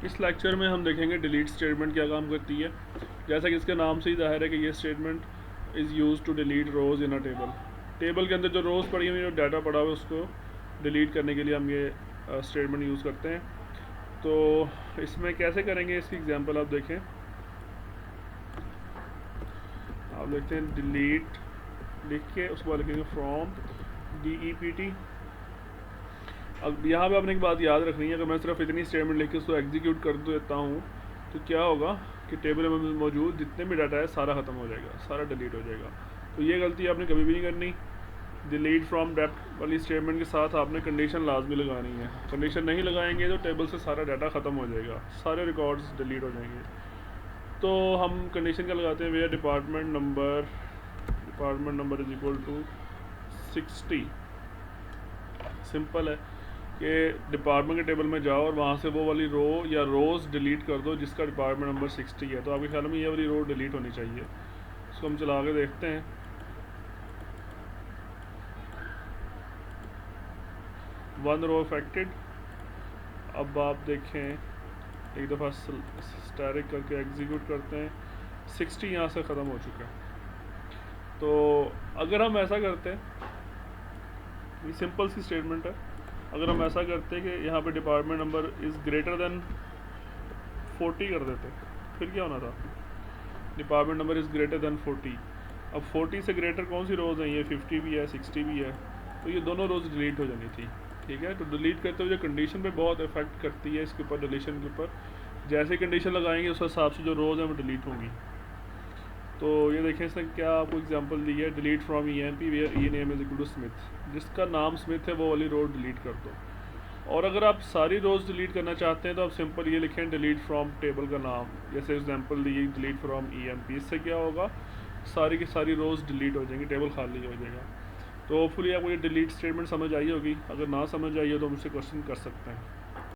इस लेक्चर में हम देखेंगे डिलीट स्टेटमेंट क्या काम करती है। जैसा कि इसके नाम से ही जाहिर है कि ये statement is use to delete rows in a table. Table के अंदर जो रोज़ पड़ी हुई, जो डाटा पड़ा हुआ है, उसको डिलीट करने के लिए हम ये स्टेटमेंट यूज़ करते हैं। तो इसमें कैसे करेंगे, इसकी एग्जांपल आप देखें। आप देखते हैं डिलीट लिख के उसके बाद लिखेंगे फ्रॉम DEPT। अब यहाँ पे आपने एक बात याद रखनी है, अगर मैं सिर्फ इतनी स्टेटमेंट लिख के उसको एग्जीक्यूट कर देता हूँ तो क्या होगा कि टेबल में मौजूद जितने भी डाटा है सारा ख़त्म हो जाएगा, सारा डिलीट हो जाएगा। तो ये गलती आपने कभी भी नहीं करनी। डिलीट फ्रॉम डेप्थ वाली स्टेटमेंट के साथ आपने कंडीशन लाजमी लगानी है। कंडीशन नहीं लगाएंगे तो टेबल से सारा डाटा ख़त्म हो जाएगा, सारे रिकॉर्ड्स डिलीट हो जाएंगे। तो हम कंडीशन क्या लगाते हैं, where department number is equal to 60। Simple है कि डिपार्टमेंट के टेबल में जाओ और वहाँ से वो वाली रो या रोज़ डिलीट कर दो जिसका डिपार्टमेंट नंबर 60 है। तो आपके ख्याल में ये वाली रो डिलीट होनी चाहिए। इसको हम चला के देखते हैं। One row affected. अब आप देखें, एक दफ़ा स्टैटिक करके एग्जीक्यूट करते हैं, 60 यहाँ से ख़त्म हो चुका है। तो अगर हम ऐसा करते हैं, ये सिंपल सी स्टेटमेंट है, अगर हम ऐसा करते हैं कि यहाँ पे department number is greater than 40 कर देते, फिर क्या होना था, department number is greater than 40। अब 40 से ग्रेटर कौन सी रोज़ हैं, ये 50 भी है, 60 भी है, तो ये दोनों रोज़ डिलीट हो जानी थी। ठीक है, तो डिलीट करते हुए कंडीशन पे बहुत इफेक्ट करती है इसके ऊपर, डिलीशन के ऊपर। जैसे कंडीशन लगाएंगे उस हिसाब से जो रोज़ हैं वो डिलीट होंगी। तो ये देखें, इसने क्या आपको एग्जांपल दी है, delete from EMP where E name is equal to Smith. जिसका नाम स्मिथ है वो वाली रो डिलीट कर दो। और अगर आप सारी रोज़ डिलीट करना चाहते हैं तो आप सिंपल ये लिखें, डिलीट फ्रॉम टेबल का नाम, जैसे example the delete from EMP। इससे क्या होगा, सारी की सारी रोज़ डिलीट हो जाएंगी, टेबल खाली हो जाएगा। तो होपफुली आपको ये डिलीट स्टेटमेंट समझ आई होगी। अगर ना समझ आई हो तो मुझसे क्वेश्चन कर सकते हैं।